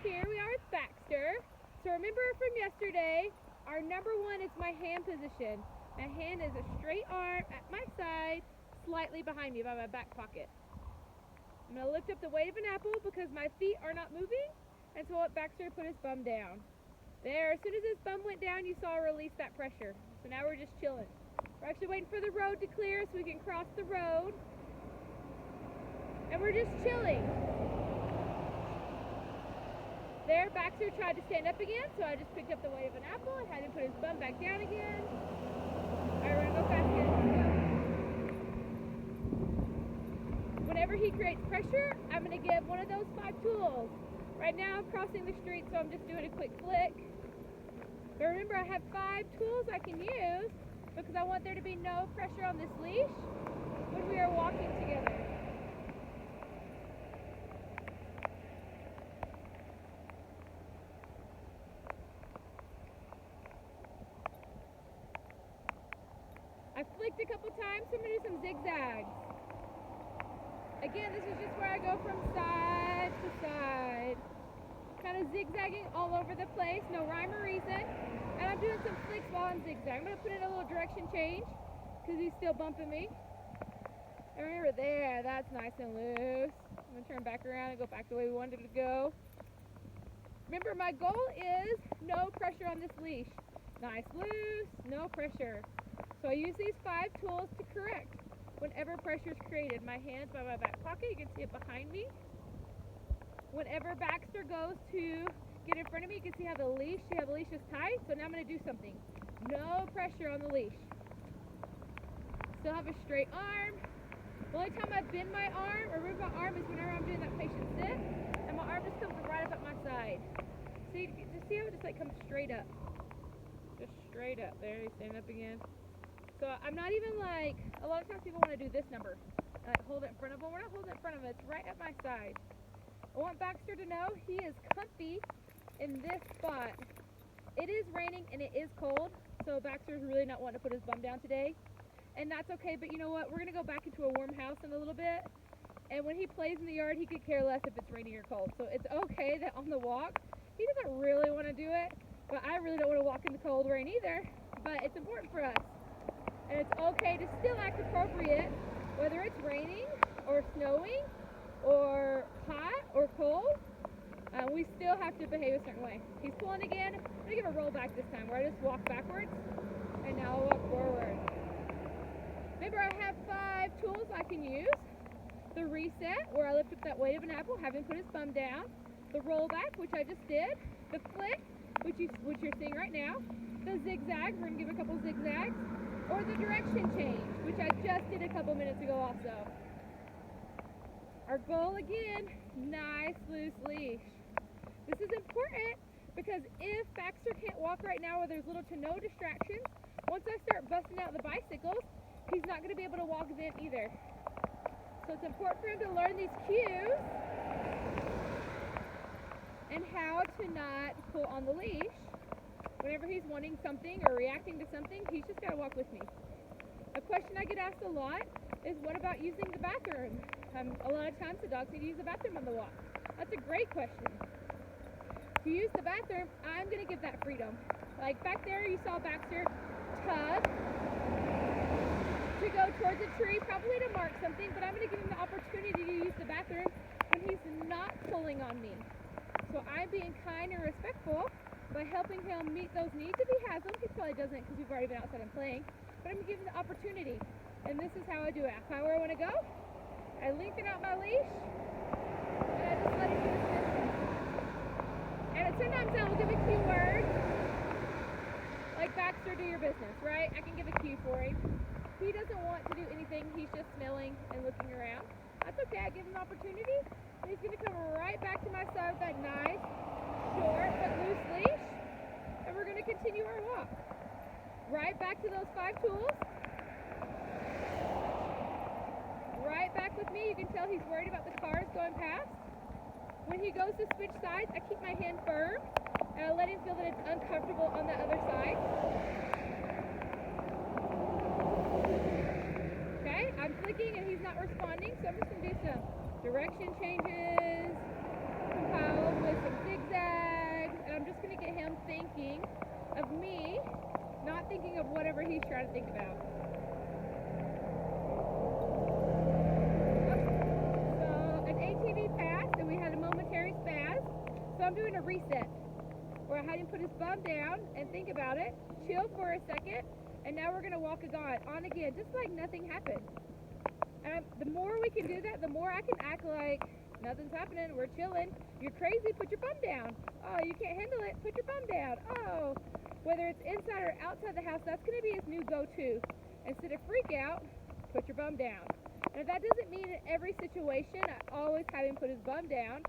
here we are with Baxter. So remember from yesterday, our number one is my hand position. My hand is a straight arm at my side, slightly behind me by my back pocket. I'm going to lift up the weight of an apple because my feet are not moving, and so I want Baxter to put his bum down. There, as soon as his bum went down, you saw her release that pressure. So now we're just chilling. We're actually waiting for the road to clear so we can cross the road. And we're just chilling. There, Baxter tried to stand up again, so I just picked up the weight of an apple and had him put his bum back down again. Alright, we're gonna go fast again. Whenever he creates pressure, I'm gonna give one of those 5 tools. Right now I'm crossing the street, so I'm just doing a quick flick. But remember, I have 5 tools I can use because I want there to be no pressure on this leash when we are walking together. I flicked a couple times, so I'm going to do some zigzags. Again, this is just where I go from side to side. Kind of zigzagging all over the place, no rhyme or reason. And I'm doing some flicks while I'm zigzagging. I'm going to put in a little direction change because he's still bumping me. And remember there, that's nice and loose. I'm going to turn back around and go back the way we wanted to go. Remember, my goal is no pressure on this leash. Nice, loose, no pressure. So I use these 5 tools to correct whenever pressure is created. My hand's by my back pocket. You can see it behind me. Whenever Baxter goes to get in front of me, you can see how the leash is tight. So now I'm going to do something. No pressure on the leash. Still have a straight arm. The only time I bend my arm or move my arm is whenever I'm doing that patient sit. And my arm just comes right up at my side. See, just see how it just like comes straight up. Just straight up. There, he's standing up again. So I'm not even like, a lot of times people want to do this number. Like hold it in front of them. We're not holding it in front of them. It's right at my side. I want Baxter to know he is comfy in this spot. It is raining and it is cold, so Baxter's really not wanting to put his bum down today. And that's okay, but you know what? We're going to go back into a warm house in a little bit. And when he plays in the yard, he could care less if it's raining or cold. So it's okay that on the walk, he doesn't really want to do it. But I really don't want to walk in the cold rain either. But it's important for us. And it's okay to still act appropriate, whether it's raining or snowing or hot or cold. We still have to behave a certain way. He's pulling again. I'm going to give a roll back this time where I just walk backwards and now I'll walk forward. Remember, I have 5 tools I can use. The reset, where I lift up that weight of an apple, have him put his thumb down. The roll back, which I just did. The flick, which you're seeing right now. The zigzag, we're going to give a couple zigzags. Or the direction change, which I just did a couple minutes ago also. Our goal again, nice loose leash. This is important because if Baxter can't walk right now where there's little to no distractions, once I start busting out the bicycles, he's not going to be able to walk then either. So it's important for him to learn these cues and how to not pull on the leash. Whenever he's wanting something or reacting to something, he's just got to walk with me. A question I get asked a lot is, what about using the bathroom? A lot of times the dogs need to use the bathroom on the walk. That's a great question. To use the bathroom, I'm going to give that freedom. Like back there, you saw Baxter tug to go towards a tree, probably to mark something, but I'm going to give him the opportunity to use the bathroom when he's not pulling on me. So I'm being kind and respectful by helping him meet those needs. If he has them, he probably doesn't because we've already been outside and playing. But I'm giving him the opportunity. And this is how I do it. I find where I want to go. I lengthen out my leash. And I just let him do his business. And sometimes I will give a cue word. Like Baxter, do your business, right? I can give a cue for him. He doesn't want to do anything. He's just smelling and looking around. That's okay. I give him an opportunity. And he's going to come right back to my side with that nice, short but loose leash, and we're going to continue our walk. Right back to those 5 tools. Right back with me. You can tell he's worried about the cars going past. When he goes to switch sides, I keep my hand firm, and I let him feel that it's uncomfortable on the other side. Okay, I'm flicking and he's not responding, so I'm just going to do some direction changes, compiled with some zigzags. think about. So an ATV passed and we had a momentary spaz. So I'm doing a reset where I had him put his bum down and think about it, chill for a second, and now we're gonna walk on again, just like nothing happened. And the more we can do that, the more I can act like nothing's happening, we're chilling. You're crazy, put your bum down. Oh, you can't handle it, put your bum down. Oh, whether it's inside or outside the house, that's gonna be his new go-to. Instead of freak out, put your bum down. And that doesn't mean in every situation I always have him put his bum down.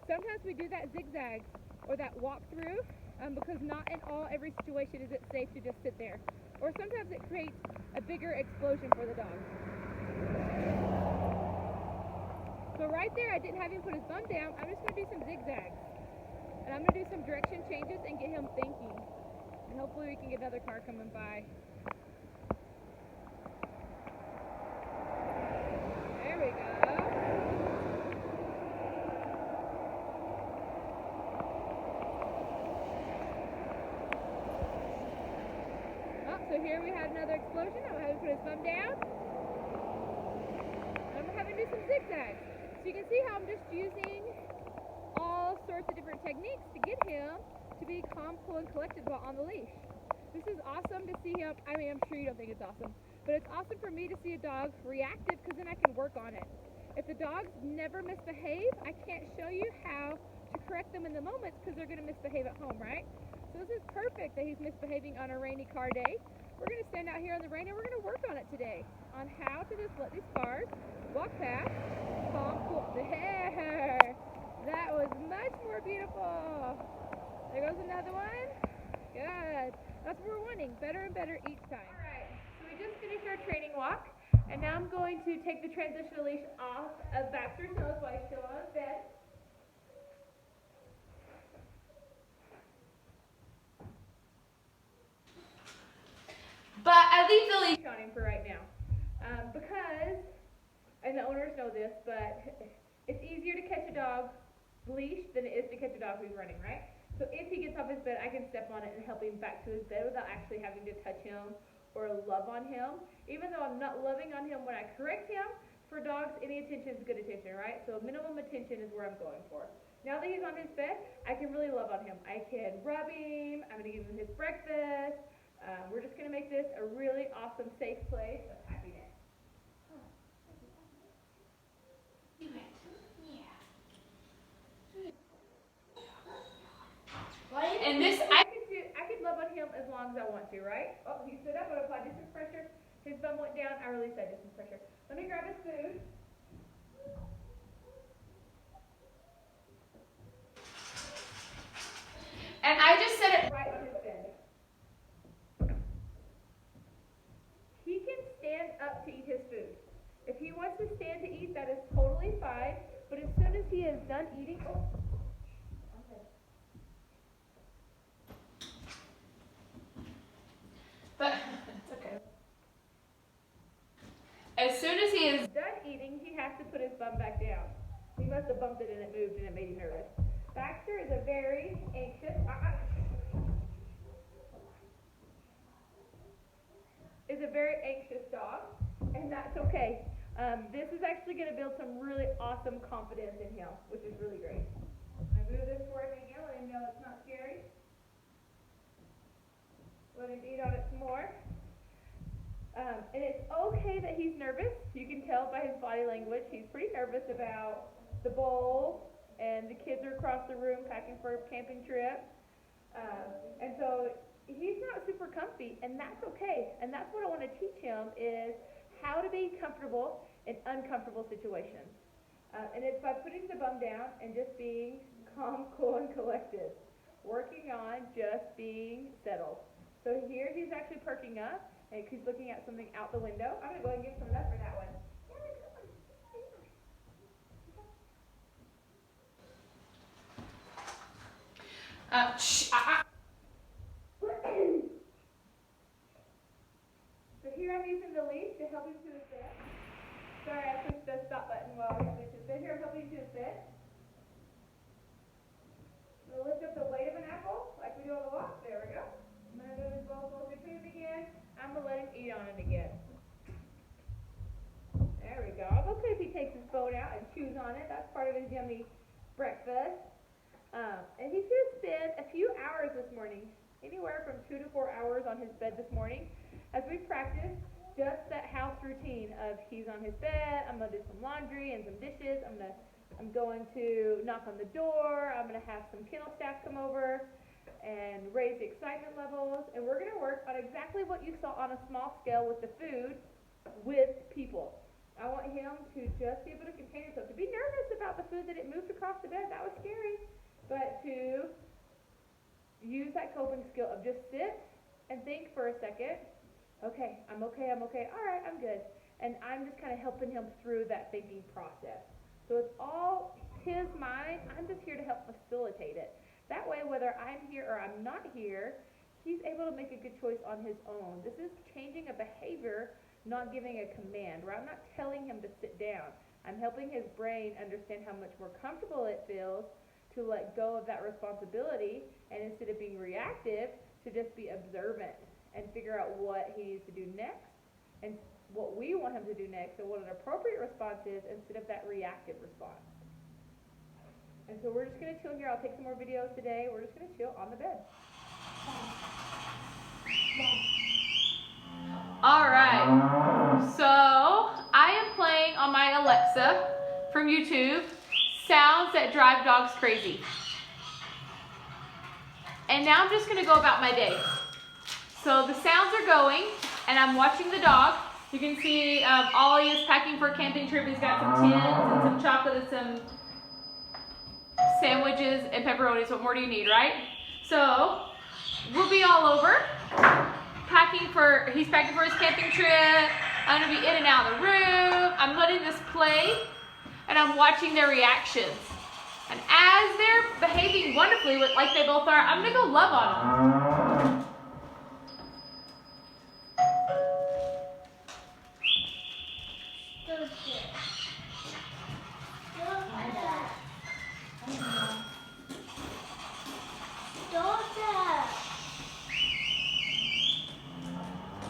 Sometimes we do that zigzag or that walk through because not in every situation is it safe to just sit there. Or sometimes it creates a bigger explosion for the dog. So right there, I didn't have him put his bum down. I'm just going to do some zigzags. And I'm going to do some direction changes and get him thinking. And hopefully we can get another car coming by. There we go. Oh, so here we had another explosion. I'm going to have him put his bum down. I'm going to have him do some zigzags. So you can see how I'm just using all sorts of different techniques to get him to be calm, cool, and collected while on the leash. This is awesome to see him. I mean, I'm sure you don't think it's awesome, but it's awesome for me to see a dog reactive because then I can work on it. If the dogs never misbehave, I can't show you how to correct them in the moments because they're going to misbehave at home, right? So this is perfect that he's misbehaving on a rainy car day. We're going to stand out here in the rain and we're going to work on it today on how to just let these cars walk past, calm, cool. There! That was much more beautiful. There goes another one. Good. That's what we're wanting. Better and better each time. All right. So we just finished our training walk, and now I'm going to take the transitional leash off of Baxter's nose while he's still on his bed. But I leave the leash on him for right now because, and the owners know this, but it's easier to catch a dog leash than it is to catch a dog who's running, right? So if he gets off his bed, I can step on it and help him back to his bed without actually having to touch him or love on him. Even though I'm not loving on him when I correct him, for dogs, any attention is good attention, right? So minimum attention is where I'm going for. Now that he's on his bed, I can really love on him. I can rub him. I'm going to give him his breakfast. We're just going to make this a really awesome, safe place of happiness. And this, I could love on him as long as I want to, right? Oh, he stood up, I applied distance pressure. His bum went down, I released that distance pressure. Let me grab his food. And I just set it right on his bed. He can stand up to eat his food. If he wants to stand to eat, that is totally fine. But as soon as he is done eating, but it's okay. As soon as he is done eating, he has to put his bum back down. He must have bumped it and it moved and it made him nervous. Baxter is a very anxious dog, and that's okay. This is actually going to build some really awesome confidence in him, which is really great. I move this for him again, let him know it's not scary. Let him eat on it some more. And it's okay that he's nervous. You can tell by his body language. He's pretty nervous about the bowl, and the kids are across the room packing for a camping trip. And so he's not super comfy, and that's okay. And that's what I want to teach him is how to be comfortable in uncomfortable situations. And it's by putting the bum down and just being calm, cool, and collected. Working on just being settled. So here he's actually perking up, and he's looking at something out the window. I'm going to go ahead and give some of that for that one. So here I'm using the leash to help him to his bed. Sorry, I pushed the stop button while I was to his bed. Here I'm helping him to his bed. We'll lift up the weight of an apple like we do on the walk. There we go. I'm going to move his bowl closer to him again. I'm going to let him eat on breakfast. And he's going to spend a few hours this morning, anywhere from 2 to 4 hours on his bed this morning, as we practice just that house routine of he's on his bed, I'm going to do some laundry and some dishes, I'm going to knock on the door, I'm going to have some kennel staff come over and raise the excitement levels, and we're going to work on exactly what you saw on a small scale with the food with people. I want him to just be able to contain himself, to be nervous about the food that it moved across the bed, that was scary, but to use that coping skill of just sit and think for a second. Okay, I'm okay, all right, I'm good. And I'm just kind of helping him through that thinking process. So it's all his mind, I'm just here to help facilitate it. That way, whether I'm here or I'm not here, he's able to make a good choice on his own. This is changing a behavior, not giving a command, where I'm not telling him to sit down. I'm helping his brain understand how much more comfortable it feels to let go of that responsibility, and instead of being reactive, to just be observant and figure out what he needs to do next and what we want him to do next and what an appropriate response is instead of that reactive response. And so we're just going to chill here. I'll take some more videos today. We're just going to chill on the bed. All right. So I am playing on my Alexa from YouTube sounds that drive dogs crazy. And now I'm just going to go about my day. So the sounds are going, and I'm watching the dog. You can see Ollie is packing for a camping trip. He's got some tins and some chocolate and some sandwiches and pepperonis. What more do you need, right? So we'll be all over. He's packing for his camping trip. I'm going to be in and out of the room. I'm letting this play, and I'm watching their reactions. And as they're behaving wonderfully, like they both are, I'm going to go love on them.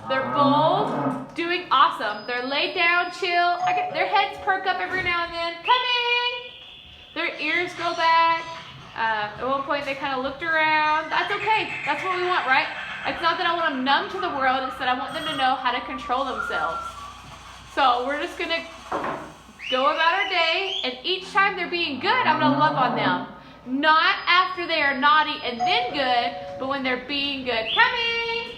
They're both doing awesome. They're laid down, chill. Their heads perk up every now and then. Coming! Their ears go back. At one point, they kind of looked around. That's okay. That's what we want, right? It's not that I want them numb to the world. It's that I want them to know how to control themselves. So we're just going to go about our day, and each time they're being good, I'm going to love on them. Not after they are naughty and then good, but when they're being good. Coming!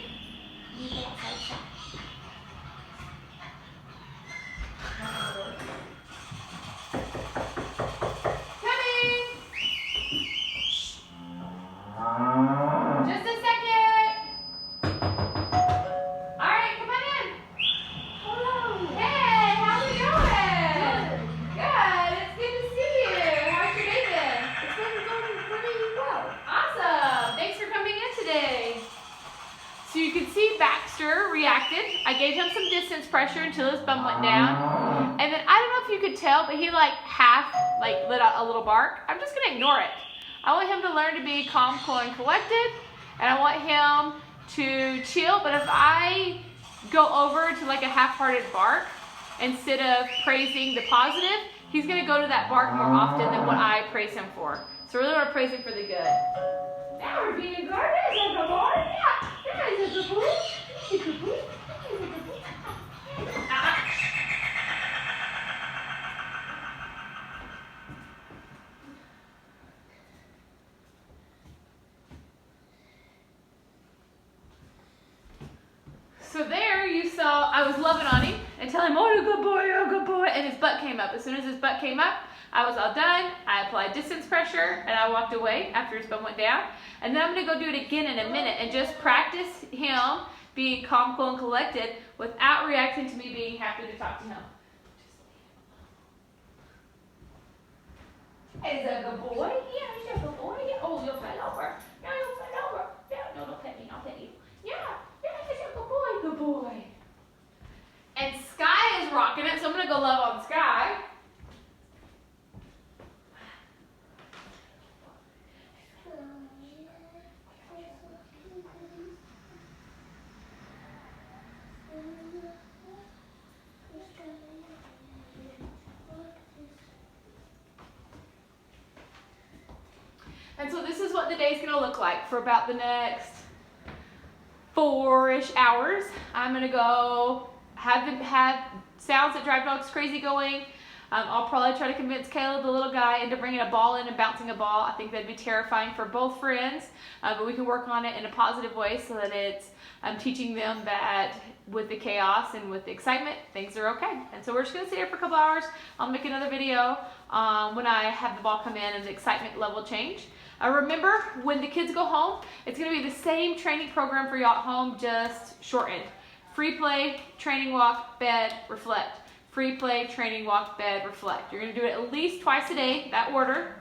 Just a second. All right, come on in. Hello. Hey, how's it going? Good. It's good to see you. How's your day been? It's been going pretty well. Awesome. Thanks for coming in today. So you can see Baxter reacted. I gave him some distance pressure until his bum went down. And then I don't know if you could tell, but he half let out a little bark. I'm just gonna ignore it. I want him to learn to be calm, cool, and collected, and I want him to chill, but if I go over to a half-hearted bark, instead of praising the positive, he's going to go to that bark more often than what I praise him for. So really want to praise him for the good. Now we're being good. There's a good boy. Yeah, there's a good boy. There's a good boy. There's a good boy. So there you saw, I was loving on him and telling him, oh, you're a good boy, and his butt came up. As soon as his butt came up, I was all done. I applied distance pressure, and I walked away after his butt went down. And then I'm going to go do it again in a minute and just practice him being calm, cool, and collected without reacting to me being happy to talk to him. Is that a good boy? Yeah, he's a good boy. Yeah. Oh, you fell over. No, you fell over. No, don't pet me. I'll pet you. Yeah, he's a good boy. Good boy. And Sky is rocking it, so I'm going to go love on Sky. And so this is what the day is going to look like for about the next 4-ish hours. I'm going to go have sounds that drive dogs crazy going. I'll probably try to convince Caleb, the little guy, into bringing a ball in and bouncing a ball. I think that'd be terrifying for both friends, but we can work on it in a positive way so that it's teaching them that with the chaos and with the excitement, things are okay. And so we're just going to sit here for a couple hours. I'll make another video when I have the ball come in and the excitement level change. Remember, when the kids go home, it's going to be the same training program for y'all at home, just shortened. Free play, training walk, bed, reflect. Free play, training walk, bed, reflect. You're going to do it at least twice a day, that order.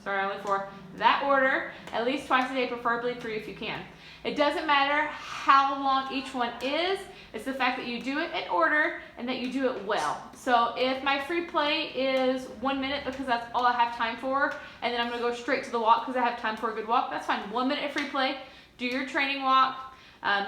Sorry, only 4. That order, at least twice a day, preferably 3 if you can. It doesn't matter how long each one is. It's the fact that you do it in order and that you do it well. So if my free play is 1 minute because that's all I have time for, and then I'm going to go straight to the walk because I have time for a good walk, that's fine. 1 minute free play, do your training walk.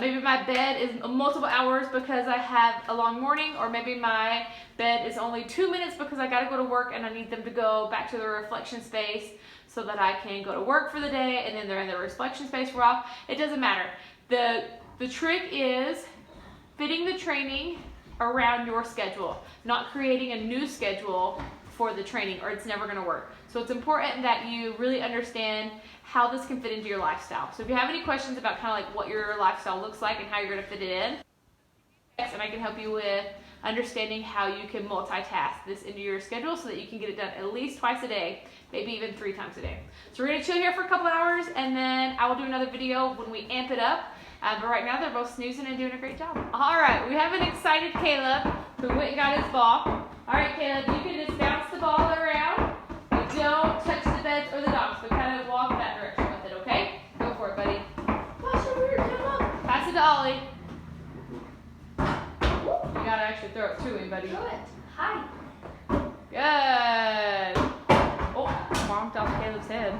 Maybe my bed is multiple hours because I have a long morning, or maybe my bed is only 2 minutes because I got to go to work and I need them to go back to the reflection space so that I can go to work for the day, and then they're in the reflection space for off. It doesn't matter. The trick is fitting the training around your schedule, not creating a new schedule for the training, or it's never going to work. So it's important that you really understand how this can fit into your lifestyle. So if you have any questions about kind of like what your lifestyle looks like and how you're going to fit it in, and I can help you with understanding how you can multitask this into your schedule so that you can get it done at least twice a day, maybe even 3 times a day. So we're going to chill here for a couple hours, and then I will do another video when we amp it up. But right now they're both snoozing and doing a great job. All right, we have an excited Caleb who went and got his ball. All right, Caleb, you can just bounce the ball around, but don't touch the beds or the dogs, but kind of walk that direction with it, okay? Go for it, buddy. Pass it to Ollie. You gotta actually throw it to him, buddy. Good. Hi. Good. Oh, bonked off Caleb's head.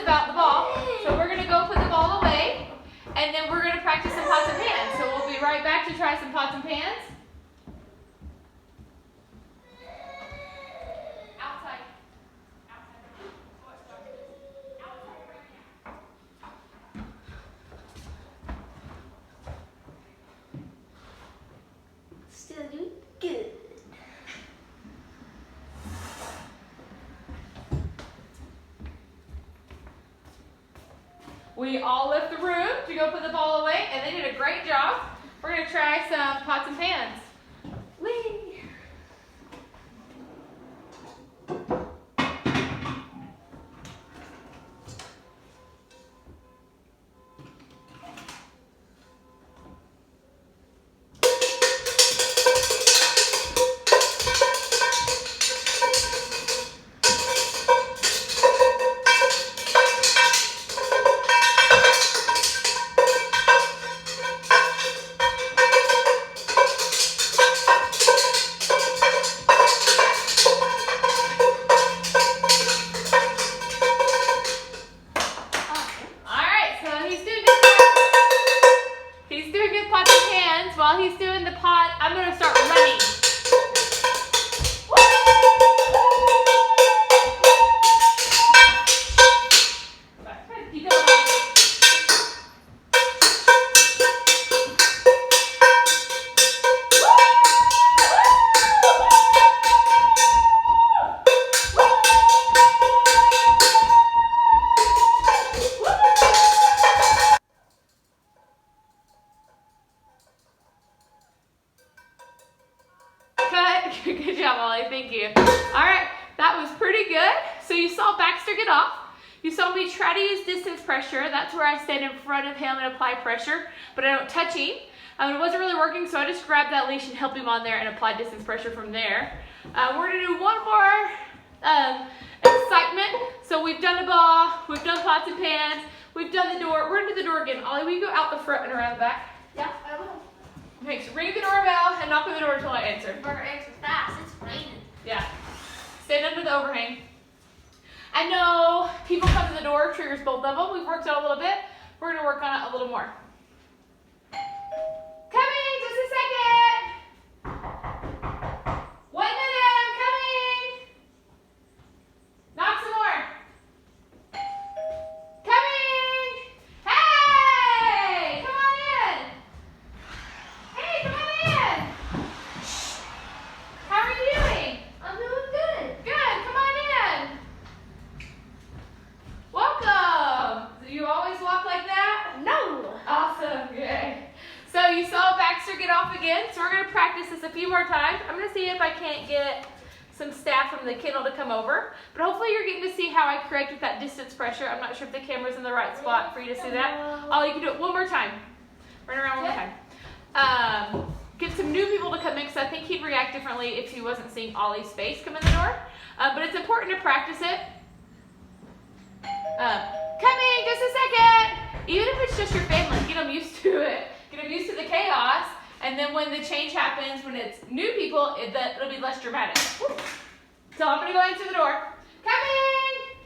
About the ball, so we're going to go put the ball away, and then we're going to practice some pots and pans. So we'll be right back to try some pots and pans. Outside. Still doing good. We all left the room to go put the ball away, and they did a great job. We're going to try some pots and pans. Whee! While he's doing the pot, I'm going to start running. Keep going. Good job, Ollie. Thank you. All right, that was pretty good. So you saw Baxter get off. You saw me try to use distance pressure. That's where I stand in front of him and apply pressure, but I don't touch him. It wasn't really working, so I just grabbed that leash and helped him on there and applied distance pressure from there. We're going to do one more excitement. So we've done a ball, we've done pots and pans, We've done the door. We're gonna do the door again. Ollie, will you go out the front and around the back? Yeah, I will. Okay, so ring the doorbell and knock on the door until I answer. Better answer fast. It's raining. Yeah. Stand under the overhang. I know people come to the door, triggers both of them. We've worked on it a little bit. We're gonna work on it a little more. Coming, just a second. 1 minute, I'm coming. Knock some more. Coming. Hey, come on in. Hey, come on in. How are you doing? I'm doing good. Good, come on in. Welcome. Do you always walk like that? No. Awesome, good. So you saw Baxter get off again, so we're going to practice this a few more times. I'm going to see if I can't get some staff from the kennel to come over, but hopefully you're getting to see how I correct with that distance pressure. I'm not sure if the camera's in the right spot for you to see that. Oh, you can do it one more time. Run around one more time. Get some new people to come in because I think he'd react differently if he wasn't seeing Ollie's face come in the door. But it's important to practice it. Coming, just a second. Even if it's just your family, get them used to it. Get them used to the chaos. And then when the change happens, when it's new people, it'll be less dramatic. So I'm going to go answer the door. Coming!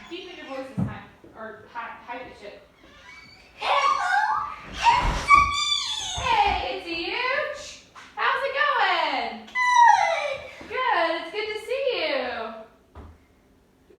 Deepen your voice this time. Or high pitch it.